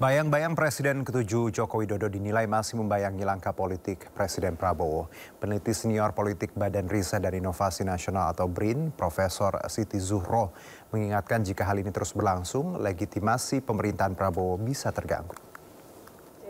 Bayang-bayang Presiden ke-7 Joko Widodo dinilai masih membayangi langkah politik Presiden Prabowo. Peneliti senior politik Badan Riset dan Inovasi Nasional atau BRIN, Profesor Siti Zuhro, mengingatkan jika hal ini terus berlangsung, legitimasi pemerintahan Prabowo bisa terganggu.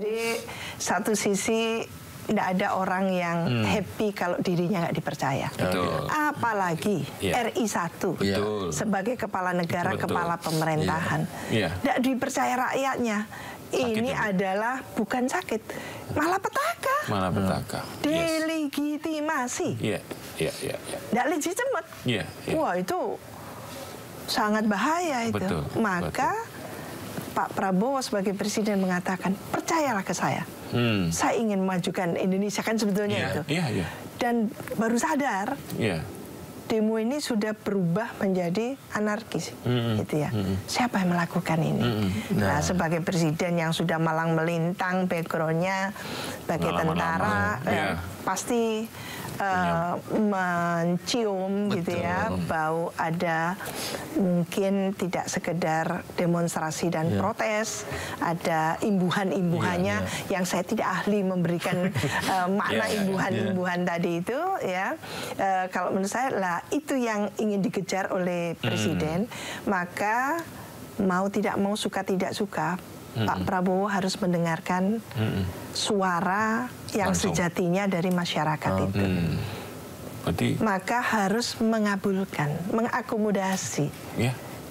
Jadi satu sisi tidak ada orang yang happy kalau dirinya nggak dipercaya. Betul. Apalagi RI 1 sebagai kepala negara, kepala pemerintahan. Tidak dipercaya rakyatnya. Ini adalah bukan sakit, malah petaka. Malah petaka. Delegitimasi. Tidak legitimate. Wah, itu sangat bahaya itu. Maka Pak Prabowo sebagai presiden mengatakan, percayalah ke saya. Saya ingin memajukan Indonesia, kan sebetulnya itu. Dan baru sadar, demo ini sudah berubah menjadi anarkis, gitu ya. Siapa yang melakukan ini? Nah, sebagai presiden yang sudah malang melintang backgroundnya sebagai tentara, pasti mencium gitu ya, bau ada mungkin tidak sekedar demonstrasi dan protes, ada imbuhan-imbuhannya yang saya tidak ahli memberikan makna imbuhan-imbuhan tadi itu ya. Kalau menurut saya lah itu yang ingin dikejar oleh presiden, maka mau tidak mau, suka tidak suka, Pak Prabowo harus mendengarkan suara yang sejatinya dari masyarakat itu. Maka harus mengabulkan, mengakomodasi.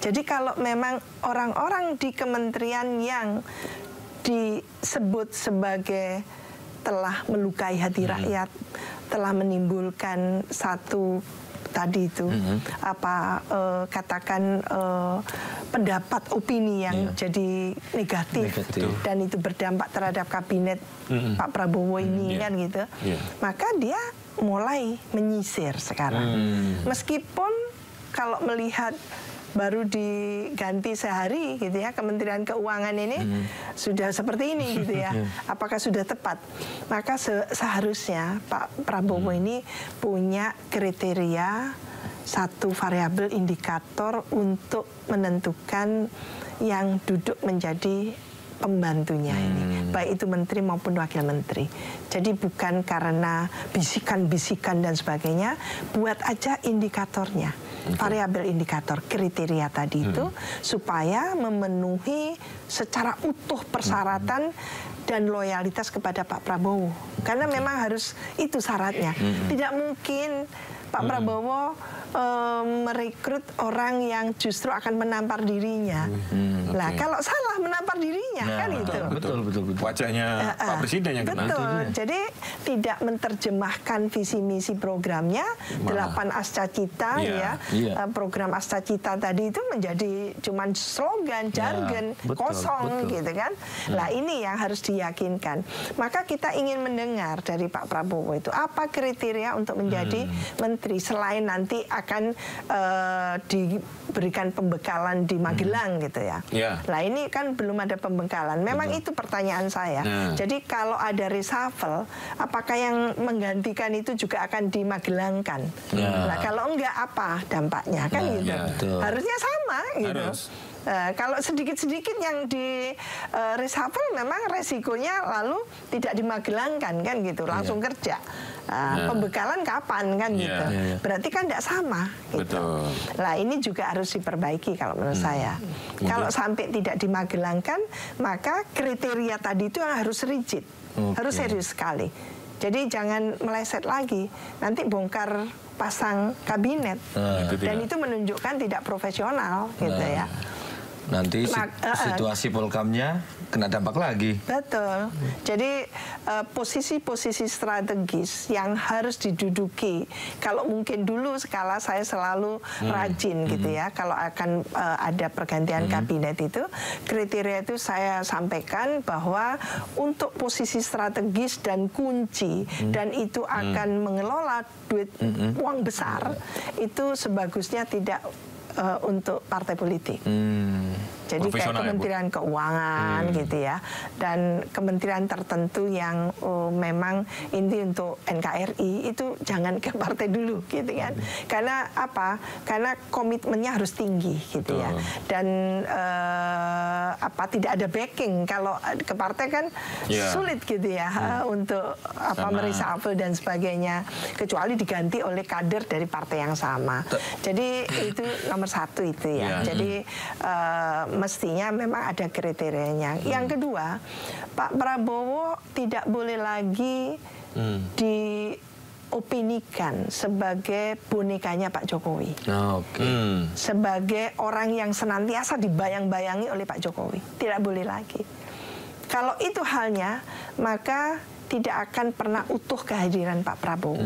Jadi kalau memang orang-orang di kementerian yang disebut sebagai telah melukai hati rakyat, telah menimbulkan satu tadi itu katakan pendapat opini yang jadi negatif dan itu berdampak terhadap kabinet Pak Prabowo ini kan gitu, maka dia mulai menyisir sekarang. Meskipun kalau melihat baru diganti sehari gitu ya, Kementerian Keuangan ini sudah seperti ini gitu ya. Apakah sudah tepat? Maka seharusnya Pak Prabowo ini punya kriteria, satu variabel indikator untuk menentukan yang duduk menjadi pembantunya ini, baik itu menteri maupun wakil menteri. Jadi bukan karena bisikan-bisikan dan sebagainya, buat aja indikatornya. Variabel indikator kriteria tadi itu supaya memenuhi secara utuh persyaratan dan loyalitas kepada Pak Prabowo, karena memang harus itu syaratnya. Tidak mungkin Pak Prabowo merekrut orang yang justru akan menampar dirinya. Lah kalau salah menampar dirinya kan itu. Betul. Wajahnya Pak Presiden yang kena. Jadi tidak menerjemahkan visi misi programnya 8 Ascacita program Ascacita tadi itu menjadi cuman slogan, jargon, kosong gitu kan. Lah ini yang harus diyakinkan. Maka kita ingin mendengar dari Pak Prabowo itu apa kriteria untuk menjadi menteri, selain nanti akan diberikan pembekalan di Magelang gitu ya. Nah ini kan belum ada pembekalan. Memang itu pertanyaan saya. Jadi kalau ada reshuffle, apakah yang menggantikan itu juga akan dimagelangkan? Nah kalau enggak, apa dampaknya kan gitu? Harusnya sama gitu. Kalau sedikit-sedikit yang di reshuffle, memang resikonya lalu tidak dimagelangkan kan gitu, langsung kerja. Pembekalan kapan kan gitu? Berarti kan tidak sama gitu. Nah ini juga harus diperbaiki kalau menurut saya. Kalau sampai tidak dimagelangkan, maka kriteria tadi itu harus rigid, harus serius sekali. Jadi jangan meleset lagi, nanti bongkar pasang kabinet, dan itu menunjukkan tidak profesional gitu ya. Nanti situasi polkamnya kena dampak lagi. Betul. Jadi posisi-posisi strategis yang harus diduduki. Kalau mungkin dulu skala saya selalu rajin gitu ya. Kalau akan ada pergantian kabinet itu, kriteria itu saya sampaikan bahwa untuk posisi strategis dan kunci, dan itu akan mengelola duit uang besar, itu sebagusnya tidak untuk partai politik. Jadi kayak Kementerian Keuangan gitu ya, dan kementerian tertentu yang memang inti untuk NKRI itu jangan ke partai dulu gitu kan. Karena apa? Karena komitmennya harus tinggi gitu ya. Dan tidak ada backing kalau ke partai kan sulit gitu ya untuk mereshuffle dan sebagainya, kecuali diganti oleh kader dari partai yang sama. Jadi itu nomor satu itu ya. Jadi mestinya memang ada kriterianya. Yang kedua, Pak Prabowo tidak boleh lagi diopinikan sebagai bonekanya Pak Jokowi. Sebagai orang yang senantiasa dibayang-bayangi oleh Pak Jokowi. Tidak boleh lagi. Kalau itu halnya, maka tidak akan pernah utuh kehadiran Pak Prabowo.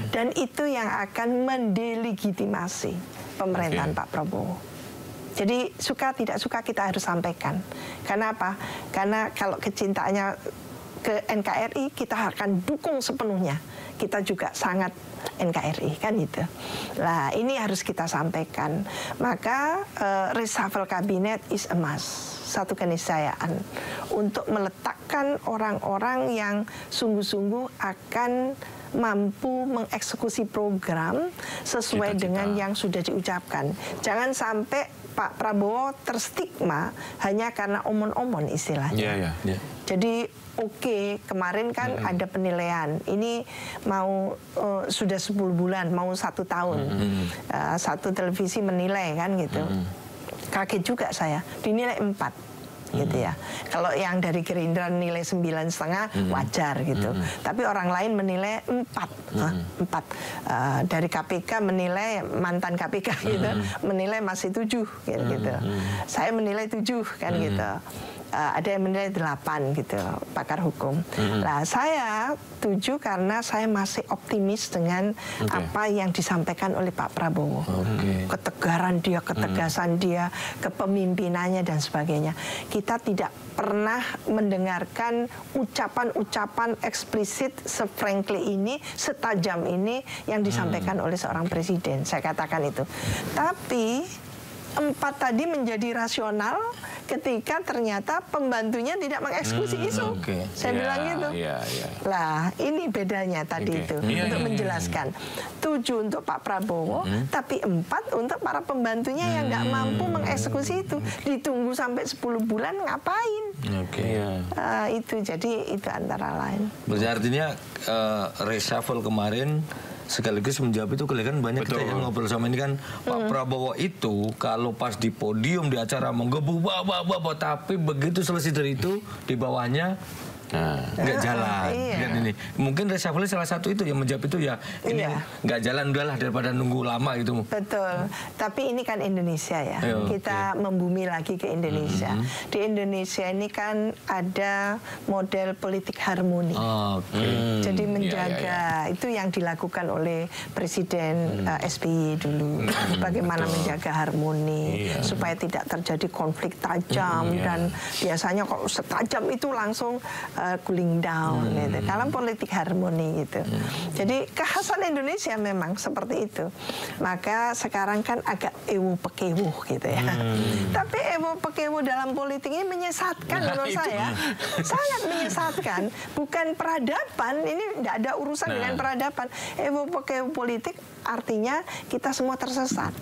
Dan itu yang akan mendelegitimasi pemerintahan Pak Prabowo. Jadi suka tidak suka kita harus sampaikan. Karena apa? Karena kalau kecintaannya ke NKRI, kita akan dukung sepenuhnya. Kita juga sangat NKRI, kan gitu. Nah, ini harus kita sampaikan. Maka reshuffle kabinet is a must. Satu keniscayaan untuk meletakkan orang-orang yang sungguh-sungguh akan mampu mengeksekusi program sesuai dengan yang sudah diucapkan. Jangan sampai Pak Prabowo terstigma hanya karena omon-omon istilahnya. Jadi kemarin kan ada penilaian. Ini mau sudah 10 bulan, mau 1 tahun. Satu televisi menilai kan gitu. Kaget juga saya, dinilai 4. Gitu ya. Kalau yang dari Gerindra nilai 9,5 wajar gitu. Tapi orang lain menilai 4. Dari KPK menilai, mantan KPK gitu, menilai masih 7 gitu. Saya menilai 7 kan gitu. Ada yang menilai 8 gitu, pakar hukum. Nah, saya 7 karena saya masih optimis dengan apa yang disampaikan oleh Pak Prabowo. Ketegaran dia, ketegasan dia, kepemimpinannya dan sebagainya. Kita tidak pernah mendengarkan ucapan-ucapan eksplisit se-frankly ini, setajam ini yang disampaikan oleh seorang presiden. Saya katakan itu. Tapi 4 tadi menjadi rasional ketika ternyata pembantunya tidak mengeksekusi isu. Saya bilang gitu. Lah, ini bedanya tadi itu untuk menjelaskan. 7 untuk Pak Prabowo, tapi 4 untuk para pembantunya yang nggak mampu mengeksekusi itu. Ditunggu sampai 10 bulan ngapain? Itu jadi itu antara lain. Berarti artinya reshuffle kemarin sekaligus menjawab itu, kan banyak kita yang ngobrol sama ini kan, Pak Prabowo itu kalau pas di podium di acara menggebu tapi begitu selesai dari itu di bawahnya nggak jalan. Ini mungkin reshuffle salah satu itu yang menjawab itu ya, ini nggak jalan, udahlah daripada nunggu lama gitu. Betul. Tapi ini kan Indonesia ya. Kita membumi lagi ke Indonesia. Di Indonesia ini kan ada model politik harmoni. Jadi menjaga itu yang dilakukan oleh Presiden SBY dulu. Bagaimana menjaga harmoni supaya tidak terjadi konflik tajam, dan biasanya kalau setajam itu langsung cooling down gitu. Dalam politik harmoni gitu. Jadi kekhasan Indonesia memang seperti itu. Maka sekarang kan agak ewo-pekewo gitu ya. Tapi ewo-pekewo dalam politik ini menyesatkan menurut saya. Sangat menyesatkan. Bukan peradaban, ini tidak ada urusan dengan peradaban. Ewo-pekewo politik artinya kita semua tersesat.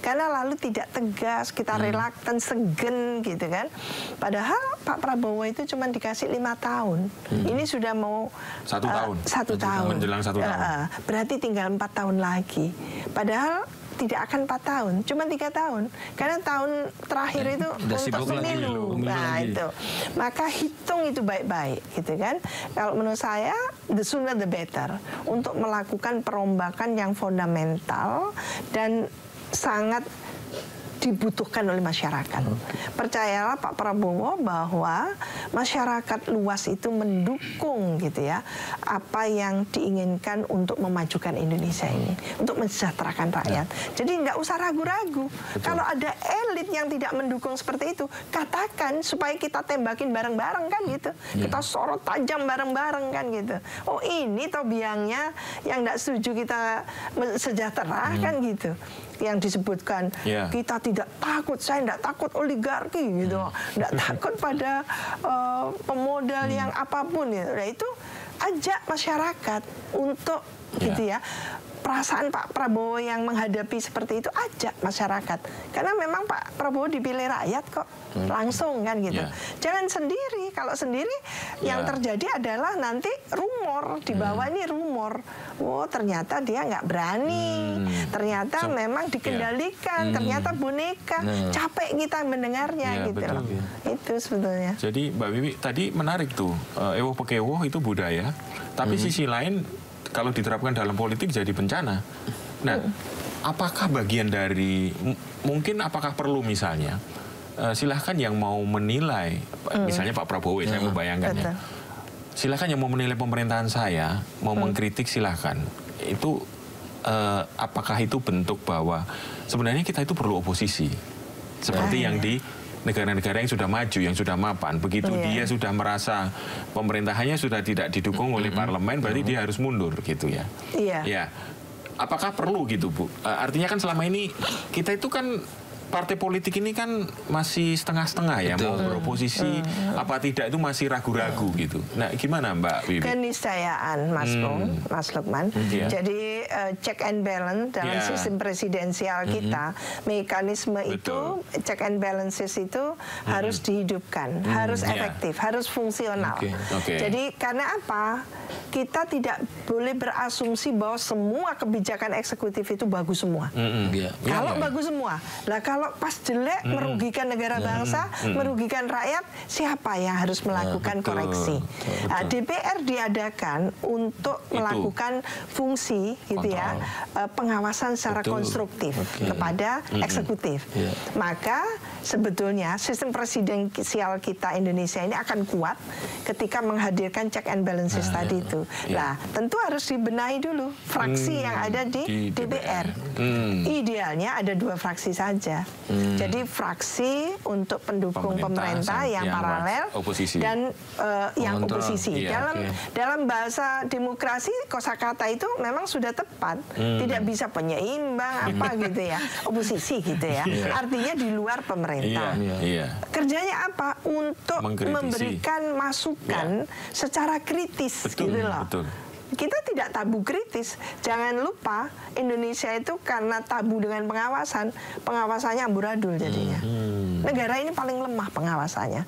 Karena lalu tidak tegas, kita relaktan, segen gitu kan. Padahal Pak Prabowo itu cuma dikasih 5 tahun. Ini sudah mau 1 tahun. 1 tahun. Menjelang 1 tahun. Berarti tinggal 4 tahun lagi. Padahal tidak akan 4 tahun, cuma 3 tahun. Karena tahun terakhir itu untuk pemilu. Nah itu. Maka hitung itu baik-baik gitu kan. Kalau menurut saya, the sooner the better. Untuk melakukan perombakan yang fundamental dan sangat dibutuhkan oleh masyarakat. Percayalah Pak Prabowo bahwa masyarakat luas itu mendukung gitu ya apa yang diinginkan untuk memajukan Indonesia ini, untuk mensejahterakan rakyat. Jadi nggak usah ragu-ragu. Kalau ada elit yang tidak mendukung seperti itu, katakan supaya kita tembakin bareng-bareng kan gitu. Kita sorot tajam bareng-bareng kan gitu. Oh ini toh biangnya yang nggak setuju kita sejahtera kan gitu. yang disebutkan kita tidak takut, saya tidak takut oligarki gitu, tidak takut pada pemodal yang apapun gitu. Nah, itu ajak masyarakat untuk gitu ya. Perasaan Pak Prabowo yang menghadapi seperti itu, ajak masyarakat. Karena memang Pak Prabowo dipilih rakyat kok, langsung kan gitu. Jangan sendiri, kalau sendiri yang terjadi adalah nanti rumor, di bawah ini rumor. Oh ternyata dia nggak berani, ternyata memang dikendalikan, ternyata boneka, capek kita mendengarnya gitu loh. Itu sebetulnya. Jadi Mbak Wiwi, tadi menarik tuh, ewoh pekewoh itu budaya, tapi sisi lain kalau diterapkan dalam politik jadi bencana. Nah, apakah bagian dari, mungkin apakah perlu misalnya, silahkan yang mau menilai, misalnya Pak Prabowo, saya membayangkannya, silahkan yang mau menilai pemerintahan saya, mau mengkritik silahkan. Itu, apakah itu bentuk bahwa sebenarnya kita itu perlu oposisi? Seperti yang di negara-negara yang sudah maju, yang sudah mapan, begitu dia sudah merasa pemerintahannya sudah tidak didukung oleh parlemen, berarti dia harus mundur gitu ya. Ya, apakah perlu gitu Bu? Artinya kan selama ini kita itu kan partai politik ini kan masih setengah-setengah ya, mau beroposisi apa tidak itu masih ragu-ragu gitu. Nah, gimana Mbak Wiwi? Keniscayaan Mas Bung, Mas Lukman. Jadi check and balance dalam sistem presidensial kita, mekanisme itu check and balances itu harus dihidupkan, harus efektif, harus fungsional. Jadi karena apa? Kita tidak boleh berasumsi bahwa semua kebijakan eksekutif itu bagus semua. Kalau bagus semua, lah kalau pas jelek merugikan negara bangsa, merugikan rakyat, siapa yang harus melakukan koreksi? Nah, DPR diadakan untuk melakukan fungsi gitu ya, pengawasan secara konstruktif kepada eksekutif. Maka sebetulnya sistem presidensial kita Indonesia ini akan kuat ketika menghadirkan check and balances tadi itu. Nah, tentu harus dibenahi dulu fraksi yang ada di DPR. Idealnya ada 2 fraksi saja. Jadi fraksi untuk pendukung pemerintah yang paralel dan yang oposisi. Dalam bahasa demokrasi kosakata itu memang sudah tepat. Tidak bisa penyeimbang apa gitu ya, oposisi gitu ya. Artinya di luar pemerintah. Kerjanya apa? Untuk memberikan masukan secara kritis gitu loh. Kita tidak tabu kritis. Jangan lupa Indonesia itu karena tabu dengan pengawasan, pengawasannya amburadul jadinya. Negara ini paling lemah pengawasannya.